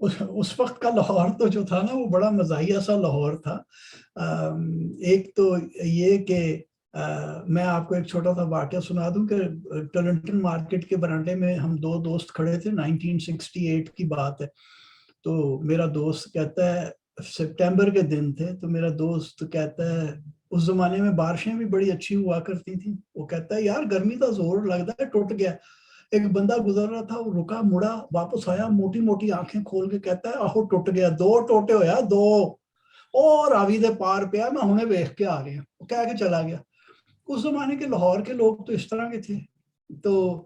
اس وقت کا لاہور تو جو تھا نا وہ بڑا مزاحیہ سا لاہور تھا. ایک تو یہ کہ میں آپ کو ایک چھوٹا سا واقعہ سنا دوں کہ ٹورنٹن مارکیٹ کے برانڈے میں ہم دو دوست کھڑے تھے, 1968 کی بات ہے. تو میرا دوست کہتا ہے, سپٹمبر کے دن تھے, تو میرا دوست کہتا ہے, اس زمانے میں بارشیں بھی بڑی اچھی ہوا کرتی تھیں, وہ کہتا ہے یار گرمی کا زور لگتا ہے ٹوٹ گیا. ایک بندہ گزر رہا تھا, وہ رکا, مڑا, واپس آیا, موٹی موٹی آنکھیں کھول کے کہتا ہے آہو ٹوٹ گیا, 2 ٹوٹے ہویا 2, اور راوی دے پار پیا, میں ہنے ویخ کے آ رہا. وہ کہہ کے چلا گیا. اس زمانے کے لاہور کے لوگ تو اس طرح کے تھے. تو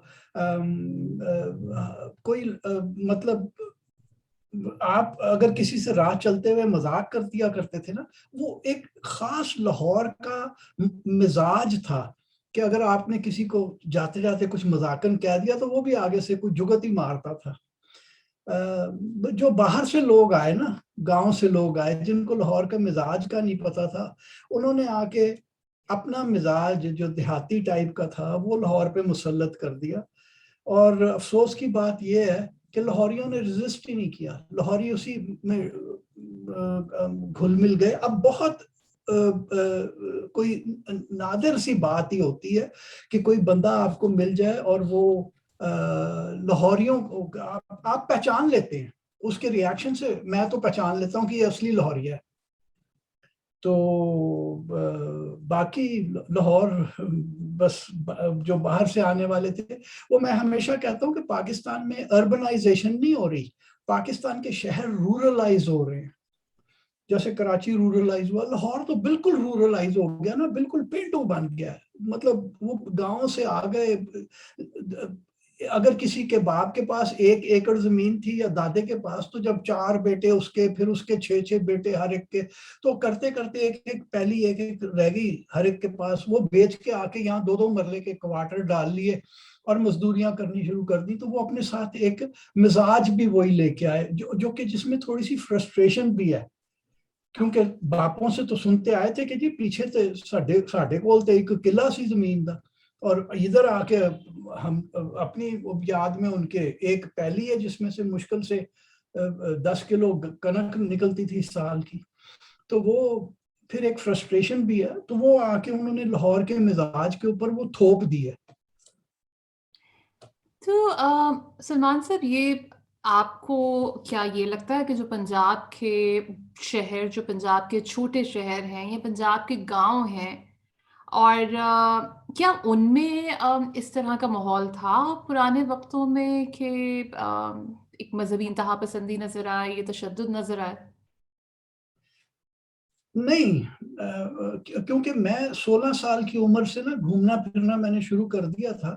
کوئی مطلب آپ اگر کسی سے راہ چلتے ہوئے مذاق کر دیا کرتے تھے نا, وہ ایک خاص لاہور کا مزاج تھا کہ اگر آپ نے کسی کو جاتے جاتے کچھ مذاقن کہہ دیا تو وہ بھی آگے سے کوئی جگت ہی مارتا تھا. جو باہر سے لوگ آئے نا, گاؤں سے لوگ آئے, جن کو لاہور کا مزاج کا نہیں پتا تھا, انہوں نے آ کے اپنا مزاج جو دیہاتی ٹائپ کا تھا وہ لاہور پہ مسلط کر دیا. اور افسوس کی بات یہ ہے کہ لاہوریوں نے ریزسٹ ہی نہیں کیا, لاہوری اسی میں گھل مل گئے. اب بہت کوئی نادر سی بات ہی ہوتی ہے کہ کوئی بندہ آپ کو مل جائے اور وہ لاہوریوں کو آپ پہچان لیتے ہیں اس کے ریاکشن سے. میں تو پہچان لیتا ہوں کہ یہ اصلی لاہوری ہے. تو باقی لاہور بس جو باہر سے آنے والے تھے, وہ میں ہمیشہ کہتا ہوں کہ پاکستان میں اربنائزیشن نہیں ہو رہی, پاکستان کے شہر رورلائز ہو رہے ہیں. جیسے کراچی رورلائز ہوا, لاہور تو بالکل رورلائز ہو گیا نا, بالکل پینٹو بن گیا. مطلب وہ گاؤں سے آ گئے. اگر کسی کے باپ کے پاس 1 ایکڑ زمین تھی یا دادے کے پاس, تو جب 4 بیٹے اس کے, پھر اس کے 6 بیٹے ہر ایک کے, تو کرتے کرتے ایک پہلی ایک رہ گئی ہر ایک کے پاس. وہ بیچ کے آ کے یہاں 2 مرلے کے کوارٹر ڈال لیے اور مزدوریاں کرنی شروع کر دی. تو وہ اپنے ساتھ ایک مزاج بھی وہی لے کے آئے, جو کہ جس میں تھوڑی سی فرسٹریشن بھی ہے, کیونکہ باپوں سے تو سنتے آئے تھے کہ جی پیچھے تے ساڈے کول تے ایک قلعہ سی زمین دا, اور ادھر آ کے ہم اپنی یاد میں ان کے ایک پہلی ہے جس میں سے مشکل سے 10 کلو کنک نکلتی تھی سال کی. تو وہ پھر ایک فرسٹریشن بھی ہے, تو وہ آ کے انہوں نے لاہور کے مزاج کے اوپر وہ تھوپ دی ہے. تو سلمان صاحب, یہ آپ کو کیا یہ لگتا ہے کہ جو پنجاب کے شہر, جو پنجاب کے چھوٹے شہر ہیں یا پنجاب کے گاؤں ہیں, اور کیا ان میں اس طرح کا ماحول تھا پرانے وقتوں میں کہ ایک مذہبی انتہا پسندی نظر آئے, یہ تشدد نظر آئے؟ نہیں, کیونکہ میں 16 سال کی عمر سے نا گھومنا پھرنا میں نے شروع کر دیا تھا.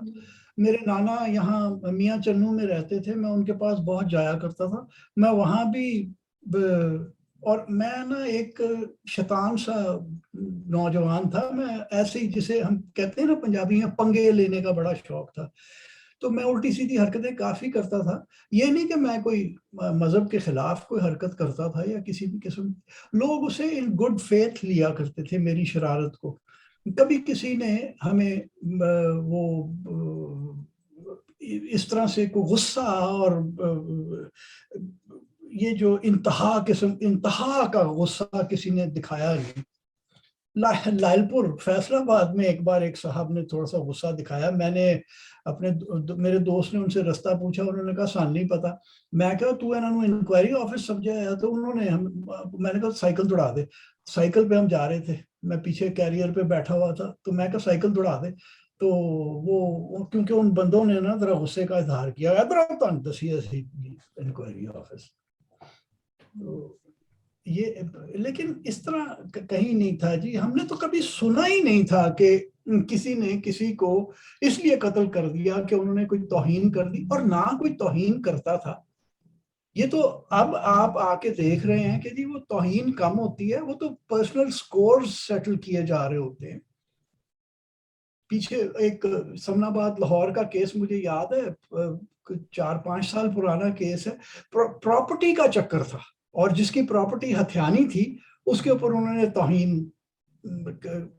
میرے نانا یہاں میاں چنو میں رہتے تھے, میں ان کے پاس بہت جایا کرتا تھا. میں وہاں بھی, اور میں نا ایک شیطان سا نوجوان تھا. میں ایسے ہی جسے ہم کہتے ہیں نا پنجابی میں پنگے لینے کا بڑا شوق تھا. تو میں الٹی سیدھی حرکتیں کافی کرتا تھا. یہ نہیں کہ میں کوئی مذہب کے خلاف کوئی حرکت کرتا تھا یا کسی بھی قسم, لوگ اسے ان گڈ فیتھ لیا کرتے تھے میری شرارت کو. کبھی کسی نے ہمیں وہ اس طرح سے کوئی غصہ اور یہ جو انتہا کا غصہ کسی نے دکھایا نہیں. لائل پور فیصل آباد میں ایک بار ایک صاحب نے تھوڑا سا غصہ دکھایا. میں نے میرے دوست نے ان سے رستہ پوچھا, انہوں نے کہا سان نہیں پتا. میں کہا تو انہوں انکوائری آفس سمجھایا, تو انہوں نے میں نے کہا سائیکل دوڑا دے. سائیکل پہ ہم جا رہے تھے, میں پیچھے کیریئر پہ بیٹھا ہوا تھا, تو میں کہا سائیکل دوڑا دے. تو وہ کیونکہ ان بندوں نے نا ذرا غصے کا اظہار کیا, ادھر دسی انکوائری آفس. یہ لیکن اس طرح کہیں نہیں تھا جی. ہم نے تو کبھی سنا ہی نہیں تھا کہ کسی نے کسی کو اس لیے قتل کر دیا کہ انہوں نے کوئی توہین کر دی, اور نہ کوئی توہین کرتا تھا. یہ تو اب آپ آ کے دیکھ رہے ہیں کہ جی وہ توہین کم ہوتی ہے, وہ تو پرسنل سکورز سیٹل کیے جا رہے ہوتے ہیں. پیچھے ایک سمن آباد لاہور کا کیس مجھے یاد ہے, 4-5 سال پرانا کیس ہے. پراپرٹی کا چکر تھا, اور جس کی پراپرٹی ہتھیانی تھی اس کے اوپر انہوں نے توہین,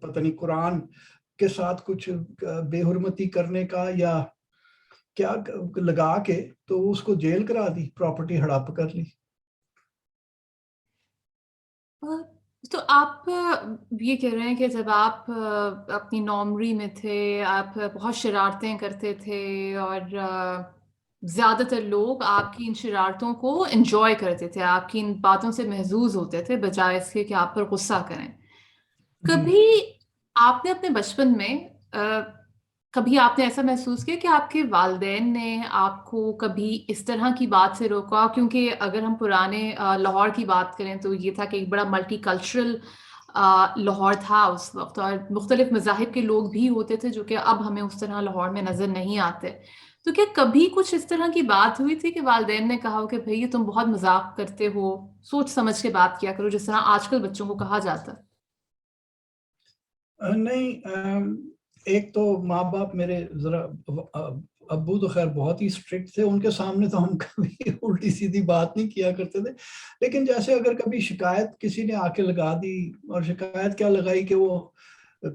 پتہ نہیں قرآن کے ساتھ کچھ بے حرمتی کرنے کا یا کیا لگا کے, تو اس کو جیل کرا دی, پراپرٹی ہڑپ کر لی. تو آپ یہ کہہ رہے ہیں کہ جب آپ اپنی نومری میں تھے، آپ بہت شرارتیں کرتے تھے اور زیادہ تر لوگ آپ کی ان شرارتوں کو انجوائے کرتے تھے، آپ کی ان باتوں سے محظوظ ہوتے تھے بجائے اس کے کہ آپ پر غصہ کریں۔ جی کبھی آپ نے اپنے بچپن میں کبھی آپ نے ایسا محسوس کیا کہ آپ کے والدین نے آپ کو کبھی اس طرح کی بات سے روکا؟ کیونکہ اگر ہم پرانے لاہور کی بات کریں تو یہ تھا کہ ایک بڑا ملٹی کلچرل لاہور تھا اس وقت، اور مختلف مذاہب کے لوگ بھی ہوتے تھے جو کہ اب ہمیں اس طرح لاہور میں نظر نہیں آتے۔ تو کیا کبھی کچھ اس طرح کی بات ہوئی تھی کہ والدین نے کہا ہو کہ بھئی تم بہت مذاق کرتے ہو، سوچ سمجھ کے بات کیا کرو، جس طرح آج کل بچوں کو کہا جاتا ہے؟ نہیں، ایک تو ماں باپ میرے ذرا، ابو تو خیر بہت ہی اسٹرکٹ تھے، ان کے سامنے تو ہم کبھی الٹی سیدھی بات نہیں کیا کرتے تھے، لیکن جیسے اگر کبھی شکایت کسی نے آ کے لگا دی، اور شکایت کیا لگائی کہ وہ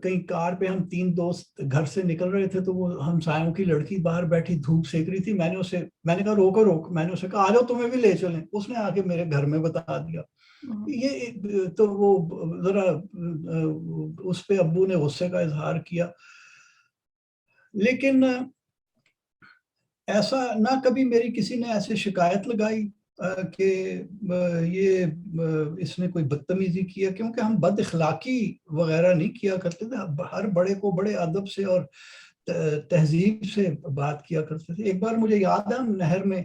کہیں کار پہ ہم 3 دوست گھر سے نکل رہے تھے تو وہ ہمسایوں کی لڑکی باہر بیٹھی دھوپ سیک رہی تھی، میں نے کہا روکو روک، میں نے اسے کہا آ جاؤ تمہیں بھی لے چلیں، اس نے آ کے میرے گھر میں بتا دیا۔ یہ تو وہ ذرا اس پہ ابو نے غصے کا اظہار کیا، لیکن ایسا نہ کبھی میری کسی نے ایسے شکایت لگائی کہ یہ اس نے کوئی بدتمیزی کیا، کیونکہ ہم بد اخلاقی وغیرہ نہیں کیا کرتے تھے، ہر بڑے کو بڑے ادب سے اور تہذیب سے بات کیا کرتے تھے۔ ایک بار مجھے یاد ہے ہم نہر میں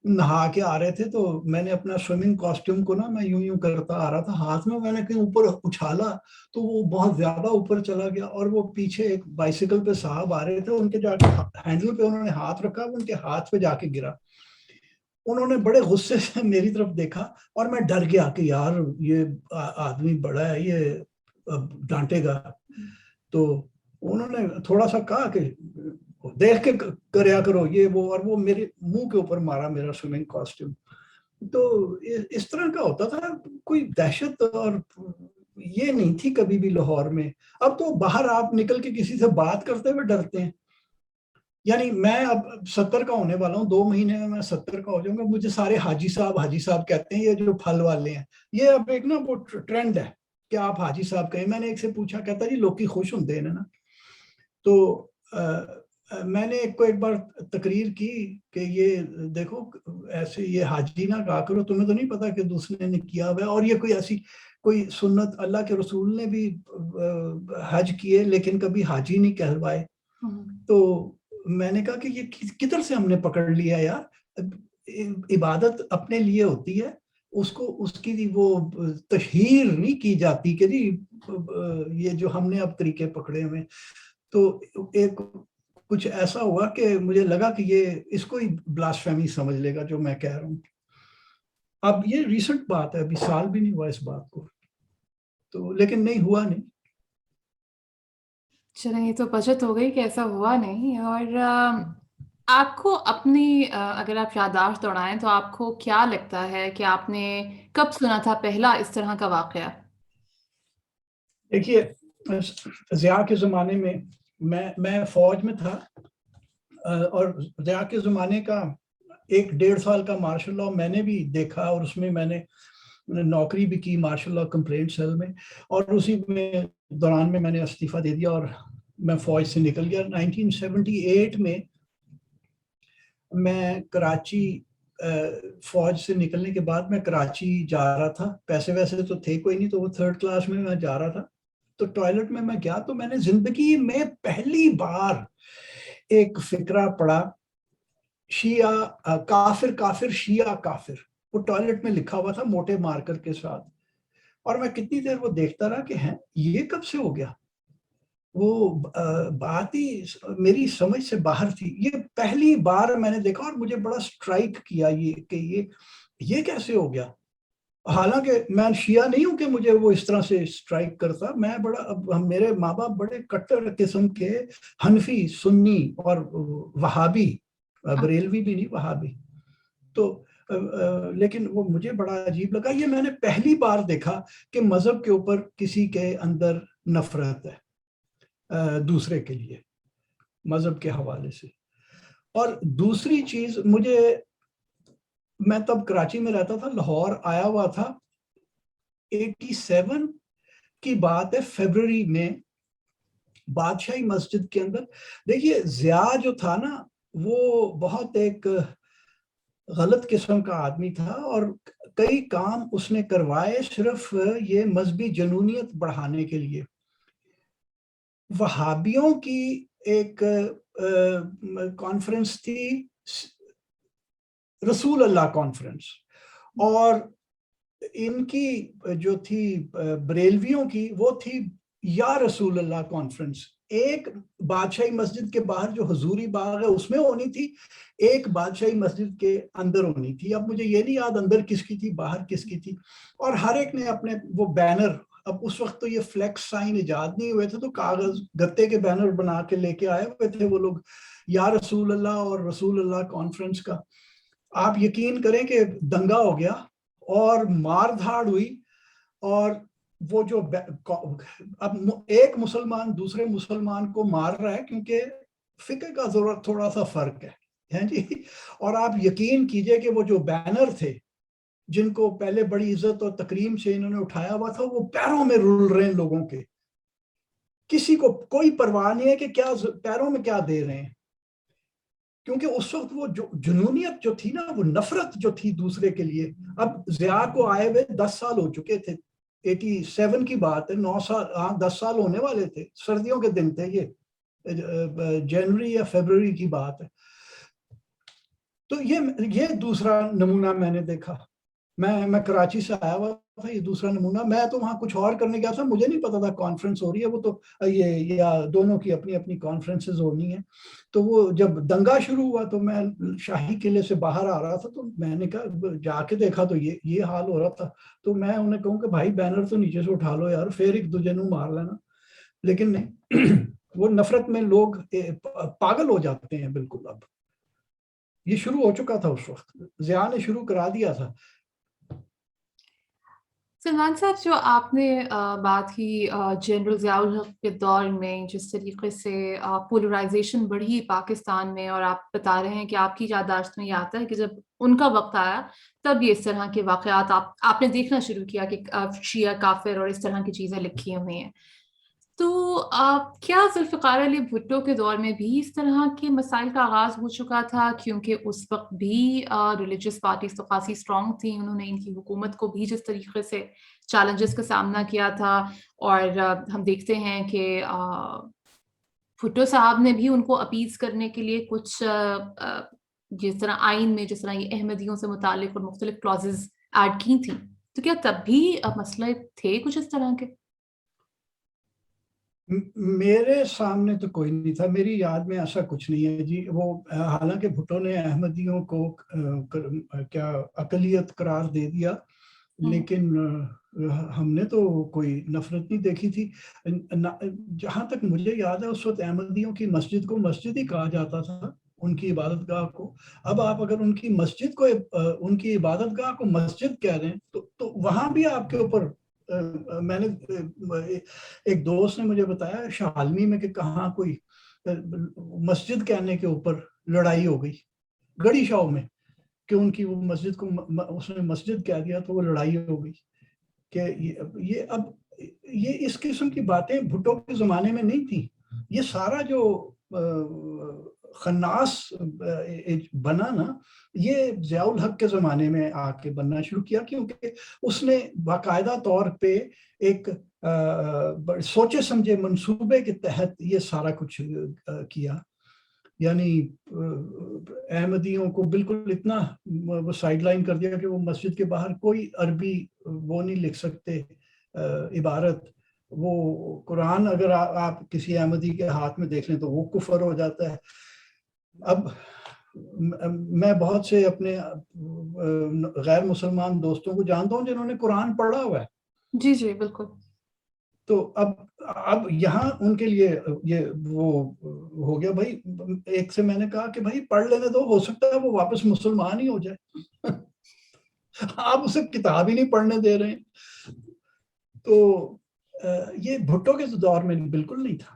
نہا کے آ رہے تھے، تو میں نے اپنا سوئمنگ کاسٹیوم کو نا میں یوں یوں کرتا آ رہا تھا ہاتھ میں نے کہیں اوپر اچھالا تو وہ بہت زیادہ اوپر چلا گیا، اور وہ پیچھے ایک بائیسیکل پہ صاحب آ رہے تھے، ان کے جا کے ہینڈل پہ انہوں نے ہاتھ رکھا، ان کے ہاتھ پہ جا کے گرا، انہوں نے بڑے غصے سے میری طرف دیکھا اور میں ڈر گیا کہ یار یہ آدمی بڑا ہے، یہ ڈانٹے گا، تو انہوں نے تھوڑا سا کہا کہ دیکھ کے کریا کرو یہ وہ، اور وہ میرے منہ کے اوپر مارا میرا سوئمنگ کاسٹیوم۔ تو اس طرح کا ہوتا تھا، کوئی دہشت اور یہ نہیں تھی کبھی بھی لاہور میں۔ اب تو باہر آپ نکل کے کسی سے بات کرتے ہوئے ڈرتے ہیں، یعنی میں اب 70 کا ہونے والا ہوں، 2 مہینے میں 70 کا ہو جاؤں گا، مجھے سارے حاجی صاحب کہتے ہیں، یہ جو پھل والے ہیں، یہ اب ایک نا وہ ٹرینڈ ہے کہ آپ حاجی صاحب کہیں۔ میں نے ایک سے پوچھا، کہتا جی لوگ کی خوش ہوتے ہیں نا، تو میں نے ایک بار تقریر کی کہ یہ دیکھو ایسے یہ حاجی نہ کہا کرو، تمہیں تو نہیں پتا کہ دوسرے نے کیا ہوا ہے، اور یہ کوئی ایسی کوئی سنت، اللہ کے رسول نے بھی حج کیے لیکن کبھی حاجی نہیں کہلوائے۔ تو میں نے کہا کہ یہ کدھر سے ہم نے پکڑ لیا یار، عبادت اپنے لیے ہوتی ہے، اس کو اس کی وہ تشہیر نہیں کی جاتی کہ جی یہ جو ہم نے اب طریقے پکڑے ہوئے۔ تو ایک کچھ ایسا ہوا کہ مجھے لگا کہ یہ اس کو ہی بلاسفیمی سمجھ لے گا جو میں کہہ رہا ہوں۔ اب یہ ریسنٹ بات ہے، ابھی سال بھی نہیں ہوا اس بات کو، تو لیکن نہیں ہوا نہیں۔ چلیں یہ تو بچت ہو گئی کہ ایسا ہوا نہیں۔ اور آپ کو اپنی اگر آپ یادداشت دوڑائیں تو آپ کو کیا لگتا ہے کہ آپ نے کب سنا تھا پہلا اس طرح کا واقعہ؟ دیکھیے ضیاء کے زمانے میں میں فوج میں تھا، اور ضیاء کے زمانے کا 1-1.5 سال کا مارشل لاء میں نے بھی دیکھا، اور اس میں میں نے نوکری بھی کی مارشل لاء کمپلینٹ سیل میں، اور اسی میں دوران میں نے استعفیٰ دے دیا اور میں فوج سے نکل گیا۔ 1978 میں میں کراچی، فوج سے نکلنے کے بعد میں کراچی جا رہا تھا، پیسے ویسے تو تھے کوئی نہیں، تو وہ 3rd کلاس میں جا رہا تھا، تو ٹوائلٹ میں گیا تو میں نے زندگی میں پہلی بار ایک فقرہ پڑھا، شیعہ کافر کافر شیعہ کافر، وہ ٹوائلٹ میں لکھا ہوا تھا موٹے مارکر کے ساتھ، اور میں کتنی دیر وہ دیکھتا رہا کہ ہیں یہ کب سے ہو گیا، وہ بات ہی میری سمجھ سے باہر تھی۔ یہ پہلی بار میں نے دیکھا اور مجھے بڑا سٹرائک کیا یہ کہ یہ کیسے ہو گیا، حالانکہ میں شیعہ نہیں ہوں کہ مجھے وہ اس طرح سے سٹرائک کرتا، میں بڑا، میرے ماں باپ بڑے کٹر قسم کے حنفی سنی اور وہابی، بریلوی بھی نہیں وہابی، تو لیکن وہ مجھے بڑا عجیب لگا، یہ میں نے پہلی بار دیکھا کہ مذہب کے اوپر کسی کے اندر نفرت ہے دوسرے کے لیے مذہب کے حوالے سے۔ اور دوسری چیز، میں تب کراچی میں رہتا تھا، لاہور آیا ہوا تھا 1987 کی بات ہے, فیبرری میں, بادشاہی مسجد کے اندر. دیکھیے ضیاء جو تھا نا وہ بہت ایک غلط قسم کا آدمی تھا, اور کئی کام اس نے کروائے صرف یہ مذہبی جنونیت بڑھانے کے لیے. وہابیوں کی ایک کانفرنس تھی, رسول اللہ کانفرنس, اور ان کی جو تھی بریلویوں کی وہ تھی یا رسول اللہ کانفرنس. ایک بادشاہی مسجد کے باہر جو حضوری باغ ہے اس میں ہونی تھی, ایک بادشاہی مسجد کے اندر ہونی تھی. اب مجھے یہ نہیں یاد اندر کس کی تھی باہر کس کی تھی, اور ہر ایک نے اپنے وہ بینر, اب اس وقت تو یہ فلیکس سائن ایجاد نہیں ہوئے تھے, تو کاغذ گتے کے بینر بنا کے لے کے آئے ہوئے تھے وہ لوگ, یا رسول اللہ اور رسول اللہ کانفرنس کا. آپ یقین کریں کہ دنگا ہو گیا اور مار دھاڑ ہوئی, اور وہ جو اب ایک مسلمان دوسرے مسلمان کو مار رہا ہے کیونکہ فقہ کا ضرورت تھوڑا سا فرق ہے جی. اور آپ یقین کیجئے کہ وہ جو بینر تھے جن کو پہلے بڑی عزت اور تکریم سے انہوں نے اٹھایا ہوا تھا, وہ پیروں میں رول رہے ہیں لوگوں کے, کسی کو کوئی پرواہ نہیں ہے کہ کیا پیروں میں کیا دے رہے ہیں, کیونکہ اس وقت وہ جو جنونیت جو تھی نا, وہ نفرت جو تھی دوسرے کے لیے. اب ضیاء کو آئے ہوئے 10 سال ہو چکے تھے, 87 کی بات ہے, 9 سال 10 سال ہونے والے تھے, سردیوں کے دن تھے یہ, جنوری یا فیبرری کی بات ہے. تو یہ دوسرا نمونہ میں نے دیکھا. میں کراچی سے آیا ہوا تھا, یہ دوسرا نمونہ. میں تو وہاں کچھ اور کرنے گیا تھا, مجھے نہیں پتا تھا کانفرنس ہو رہی ہے, وہ تو یہ یا دونوں کی اپنی اپنی کانفرنسز ہونی ہیں. تو وہ جب دنگا شروع ہوا تو میں شاہی قلعے سے باہر آ رہا تھا, تو میں نے کہا جا کے دیکھا تو یہ حال ہو رہا تھا. تو میں انہیں کہوں کہ بھائی بینر تو نیچے سے اٹھا لو یار, پھر ایک دوجے نو مار لینا. لیکن نہیں, وہ نفرت میں لوگ پاگل ہو جاتے ہیں بالکل. اب یہ شروع ہو چکا تھا اس وقت, ضیاء نے شروع کرا دیا تھا. سلمان صاحب, جو آپ نے بات کی جنرل ضیاء الحق کے دور میں جس طریقے سے پولرائزیشن بڑھی پاکستان میں, اور آپ بتا رہے ہیں کہ آپ کی یادداشت میں یہ آتا ہے کہ جب ان کا وقت آیا تب یہ اس طرح کے واقعات آپ نے دیکھنا شروع کیا کہ شیعہ کافر اور اس طرح کی چیزیں لکھی ہوئی ہیں. تو کیا ذوالفقار علی بھٹو کے دور میں بھی اس طرح کے مسائل کا آغاز ہو چکا تھا, کیونکہ اس وقت بھی ریلیجس پارٹیز تو خاصی اسٹرانگ تھیں, انہوں نے ان کی حکومت کو بھی جس طریقے سے چیلنجز کا سامنا کیا تھا, اور ہم دیکھتے ہیں کہ بھٹو صاحب نے بھی ان کو اپیز کرنے کے لیے کچھ جس طرح آئین میں جس طرح یہ احمدیوں سے متعلق اور مختلف کلازز ایڈ کی تھیں, تو کیا تب بھی مسئلے تھے کچھ اس طرح کے؟ میرے سامنے تو کوئی نہیں تھا, میری یاد میں ایسا کچھ نہیں ہے جی. وہ حالانکہ بھٹو نے احمدیوں کو کیا اقلیت قرار دے دیا, لیکن ہم نے تو کوئی نفرت نہیں دیکھی تھی. جہاں تک مجھے یاد ہے اس وقت احمدیوں کی مسجد کو مسجد ہی کہا جاتا تھا, ان کی عبادت گاہ کو. اب آپ اگر ان کی مسجد کو ان کی عبادت گاہ کو مسجد کہہ رہے ہیں تو وہاں بھی آپ کے اوپر, میں نے ایک دوست نے مجھے بتایا شالمی میں کہ کہاں کوئی مسجد کہنے کے اوپر لڑائی ہو گئی گڑی شاہ میں, کہ ان کی وہ مسجد کو اس نے مسجد کہہ دیا تو وہ لڑائی ہو گئی. کہ یہ اس قسم کی باتیں بھٹو کے زمانے میں نہیں تھی. یہ سارا جو خناس بنا نا, یہ ضیاء الحق کے زمانے میں آ کے بننا شروع کیا, کیونکہ اس نے باقاعدہ طور پہ ایک سوچے سمجھے منصوبے کے تحت یہ سارا کچھ کیا. یعنی احمدیوں کو بالکل اتنا وہ سائیڈ لائن کر دیا کہ وہ مسجد کے باہر کوئی عربی وہ نہیں لکھ سکتے عبارت. وہ قرآن اگر آپ کسی احمدی کے ہاتھ میں دیکھ لیں تو وہ کفر ہو جاتا ہے. اب میں بہت سے اپنے غیر مسلمان دوستوں کو جانتا ہوں جنہوں نے قرآن پڑھا ہوا ہے. جی جی بالکل. تو اب یہاں ان کے لیے یہ وہ ہو گیا بھائی. ایک سے میں نے کہا کہ بھائی پڑھ لینے دو, ہو سکتا ہے وہ واپس مسلمان ہی ہو جائے. آپ اسے کتاب ہی نہیں پڑھنے دے رہے ہیں. تو یہ بھٹو کے دور میں بالکل نہیں تھا.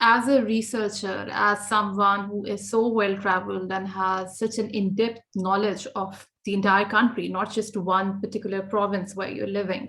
as a researcher, as someone who is so well traveled and has such an in-depth knowledge of the entire country, not just one particular province where you're living,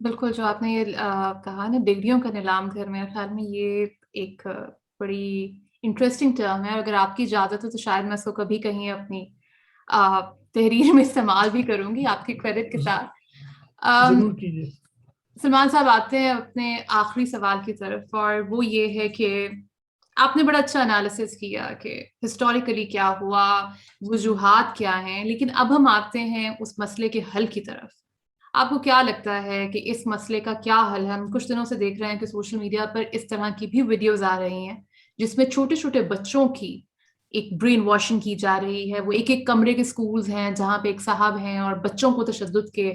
بالکل جو آپ نے یہ کہا نا ڈگریوں کا نیلام گھر، میرے خیال میں یہ ایک بڑی انٹرسٹنگ ٹرم ہے، اور اگر آپ کی اجازت ہو تو شاید میں اس کو کبھی کہیں اپنی تحریر میں استعمال بھی کروں گی آپ کے کریڈٹ کے ساتھ. ضرور کیجیے. سلمان صاحب آتے ہیں اپنے آخری سوال کی طرف، اور وہ یہ ہے کہ آپ نے بڑا اچھا انالیسس کیا کہ ہسٹوریکلی کیا ہوا، وجوہات کیا ہیں، لیکن اب ہم آتے ہیں اس مسئلے کے حل کی طرف. آپ کو کیا لگتا ہے کہ اس مسئلے کا کیا حل ہے؟ ہم کچھ دنوں سے دیکھ رہے ہیں کہ سوشل میڈیا پر اس طرح کی بھی ویڈیوز آ رہی ہیں جس میں چھوٹے چھوٹے بچوں کی ایک برین واشنگ کی جا رہی ہے. وہ ایک ایک کمرے کے سکولز ہیں جہاں پہ ایک صاحب ہیں اور بچوں کو تشدد کے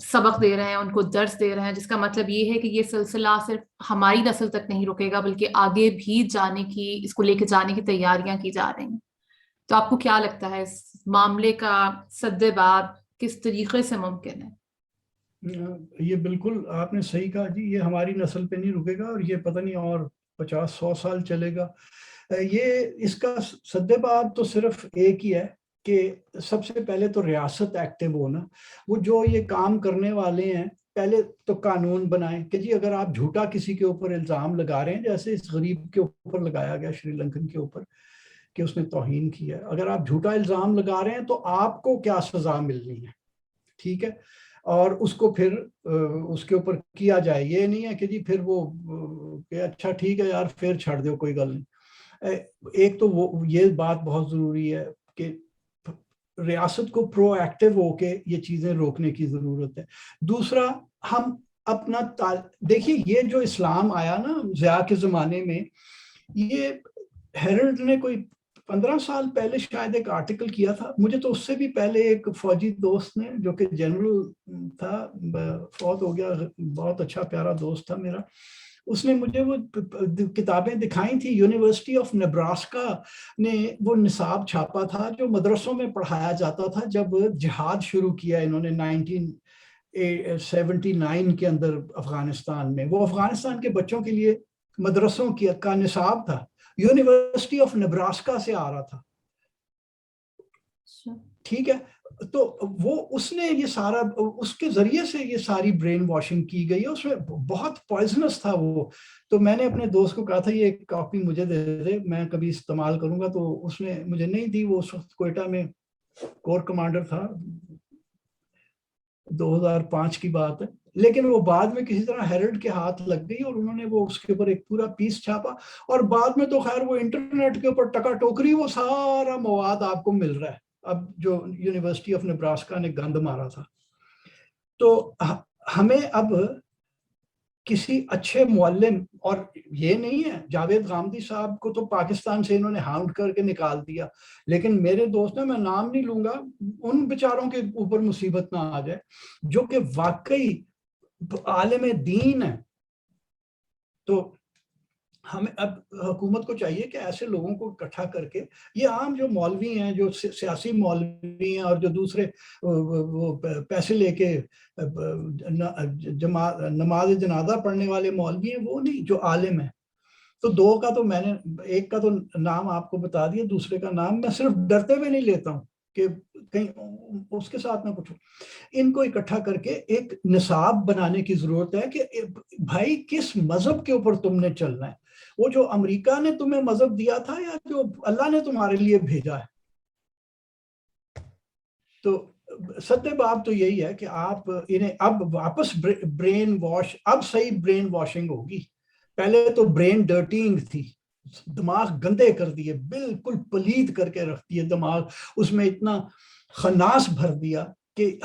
سبق دے رہے ہیں، ان کو درس دے رہے ہیں، جس کا مطلب یہ ہے کہ یہ سلسلہ صرف ہماری نسل تک نہیں رکے گا بلکہ آگے بھی جانے کی، اس کو لے کے جانے کی تیاریاں کی جا رہی ہیں. تو آپ کو کیا لگتا ہے اس معاملے کا سد باب کس طریقے سے ممکن ہے؟ یہ بالکل آپ نے صحیح کہا جی، یہ ہماری نسل پہ نہیں رکے گا اور یہ پتہ نہیں اور 50-100 سال چلے گا. یہ اس کا سد باب تو صرف ایک ہی ہے کہ سب سے پہلے تو ریاست ایکٹیو ہونا. وہ جو یہ کام کرنے والے ہیں پہلے تو قانون بنائیں کہ جی اگر آپ جھوٹا کسی کے اوپر الزام لگا رہے ہیں، جیسے اس غریب کے اوپر لگایا گیا شری لنکن کے اوپر کہ اس نے توہین کی ہے، اگر آپ جھوٹا الزام لگا رہے ہیں تو آپ کو کیا سزا ملنی ہے، ٹھیک ہے، اور اس کو پھر اس کے اوپر کیا جائے. یہ نہیں ہے کہ جی پھر وہ کہ اچھا ٹھیک ہے یار پھر چھڑ دو کوئی گل نہیں. ایک تو وہ یہ بات بہت ضروری ہے کہ ریاست کو پرو ایکٹیو ہو کے یہ چیزیں روکنے کی ضرورت ہے. دوسرا، ہم اپنا دیکھیے یہ جو اسلام آیا نا ضیاء کے زمانے میں، یہ ہیرلڈ نے کوئی 15 سال پہلے شاید ایک آرٹیکل کیا تھا. مجھے تو اس سے بھی پہلے ایک فوجی دوست نے جو کہ جنرل تھا، فوت ہو گیا، بہت اچھا پیارا دوست تھا میرا، اس نے مجھے وہ کتابیں دکھائی تھی. یونیورسٹی آف نیبراسکا نے وہ نصاب چھاپا تھا جو مدرسوں میں پڑھایا جاتا تھا جب جہاد شروع کیا انہوں نے 1979 کے اندر افغانستان میں. وہ افغانستان کے بچوں کے لیے مدرسوں کا نصاب تھا، یونیورسٹی آف نیبراسکا سے آ رہا تھا، ٹھیک ہے. تو وہ اس نے یہ سارا، اس کے ذریعے سے یہ ساری برین واشنگ کی گئی ہے، اس میں بہت پوائزنس تھا وہ. تو میں نے اپنے دوست کو کہا تھا یہ کاپی مجھے دے دے، میں کبھی استعمال کروں گا، تو اس نے مجھے نہیں دی. وہ اس وقت کوئٹہ میں کور کمانڈر تھا، 2005 کی بات ہے. لیکن وہ بعد میں کسی طرح ہیرلڈ کے ہاتھ لگ گئی اور انہوں نے وہ اس کے اوپر ایک پورا پیس چھاپا، اور بعد میں تو خیر وہ انٹرنیٹ کے اوپر ٹکا ٹوکری وہ سارا مواد آپ کو مل رہا ہے اب جو یونیورسٹی آف نیبراسکا نے گند مارا تھا. تو ہمیں اب کسی اچھے معلم، اور یہ نہیں ہے جاوید غامدی صاحب کو تو پاکستان سے انہوں نے ہاؤنڈ کر کے نکال دیا، لیکن میرے دوست نے، میں نام نہیں لوں گا، ان بیچاروں کے اوپر مصیبت نہ آ جائے جو کہ واقعی عالم دین ہے. تو ہمیں اب حکومت کو چاہیے کہ ایسے لوگوں کو اکٹھا کر کے، یہ عام جو مولوی ہیں، جو سیاسی مولوی ہیں اور جو دوسرے وہ پیسے لے کے نماز جنازہ پڑھنے والے مولوی ہیں، وہ نہیں، جو عالم ہیں. تو دو کا تو میں نے، ایک کا تو نام آپ کو بتا دیا، دوسرے کا نام میں صرف ڈرتے ہوئے نہیں لیتا ہوں کہ کہیں اس کے ساتھ نہ کچھ. ان کو اکٹھا کر کے ایک نصاب بنانے کی ضرورت ہے کہ بھائی کس مذہب کے اوپر تم نے چلنا ہے، وہ جو امریکہ نے تمہیں مذہب دیا تھا یا جو اللہ نے تمہارے لیے بھیجا ہے. تو سد باب تو یہی ہے کہ آپ انہیں اب واپس برین واش، اب صحیح برین واشنگ ہوگی. پہلے تو برین ڈرٹینگ تھی، دماغ گندے کر دیے، بالکل پلید کر کے رکھ دیے دماغ، اس میں اتنا خناس بھر دیا کہ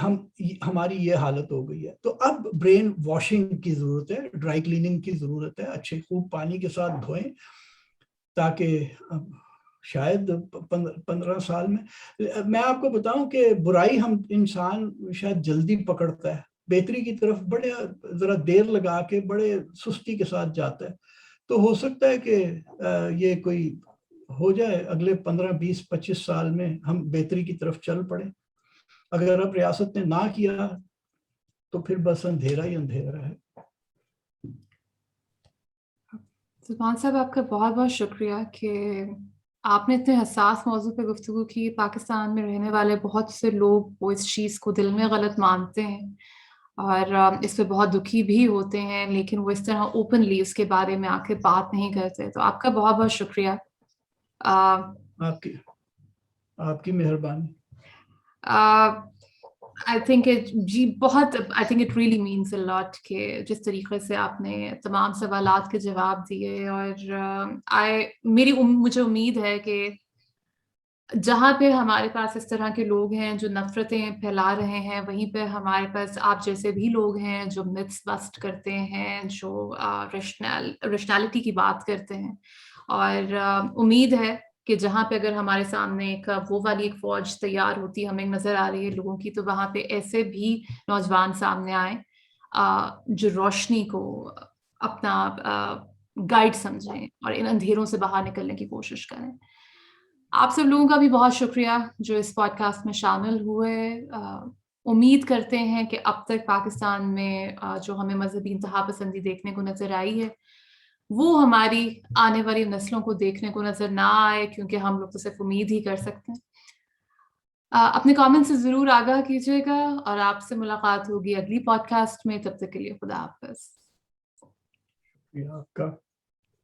ہماری یہ حالت ہو گئی ہے. تو اب برین واشنگ کی ضرورت ہے، ڈرائی کلیننگ کی ضرورت ہے، اچھے خوب پانی کے ساتھ دھوئیں تاکہ شاید 15 سال میں آپ کو بتاؤں کہ برائی ہم انسان شاید جلدی پکڑتا ہے، بہتری کی طرف بڑے ذرا دیر لگا کے بڑے سستی کے ساتھ جاتا ہے. تو ہو سکتا ہے کہ یہ کوئی ہو جائے اگلے 15-20-25 سال میں ہم بہتری کی طرف چل پڑے. اگر اب ریاست نے نہ کیا تو پھر بس اندھیرا ہی اندھیرا ہے. سلمان صاحب آپ کا بہت بہت شکریہ کہ آپ نے اتنے حساس موضوع پہ گفتگو کی. پاکستان میں رہنے والے بہت سے لوگ وہ اس چیز کو دل میں غلط مانتے ہیں، اور اس پہ بہت دکھی بھی ہوتے ہیں، لیکن وہ اس طرح اوپنلی اس کے بارے میں آ کے بات نہیں کرتے. تو آپ کا بہت بہت شکریہ. آپ کی مہربانی. آئی تھنک جی بہت I think it really means a lot کہ جس طریقے سے آپ نے تمام سوالات کے جواب دیے. اور مجھے امید ہے کہ جہاں پہ ہمارے پاس اس طرح کے لوگ ہیں جو نفرتیں پھیلا رہے ہیں، وہیں پہ ہمارے پاس آپ جیسے بھی لوگ ہیں جو متس بسٹ کرتے ہیں، جو ریشنالٹی کی بات کرتے ہیں. اور امید ہے کہ جہاں پہ اگر ہمارے سامنے وہ والی ایک فوج تیار ہوتی ہمیں نظر آ رہی ہے لوگوں کی، تو وہاں پہ ایسے بھی نوجوان سامنے آئیں جو روشنی کو اپنا گائیڈ سمجھیں اور ان اندھیروں سے باہر نکلنے کی کوشش کریں. آپ سب لوگوں کا بھی بہت شکریہ جو اس پوڈ کاسٹ میں شامل ہوئے. امید کرتے ہیں کہ اب تک پاکستان میں جو ہمیں مذہبی انتہا پسندی دیکھنے کو نظر آئی ہے وہ ہماری آنے والی نسلوں کو دیکھنے کو نظر نہ آئے، کیونکہ ہم لوگ تو صرف امید ہی کر سکتے ہیں. اپنے کامنٹ سے ضرور آگاہ کیجیے گا اور آپ سے ملاقات ہوگی اگلی پوڈ کاسٹ میں. تب تک کے لیے خدا حافظ. آپ کا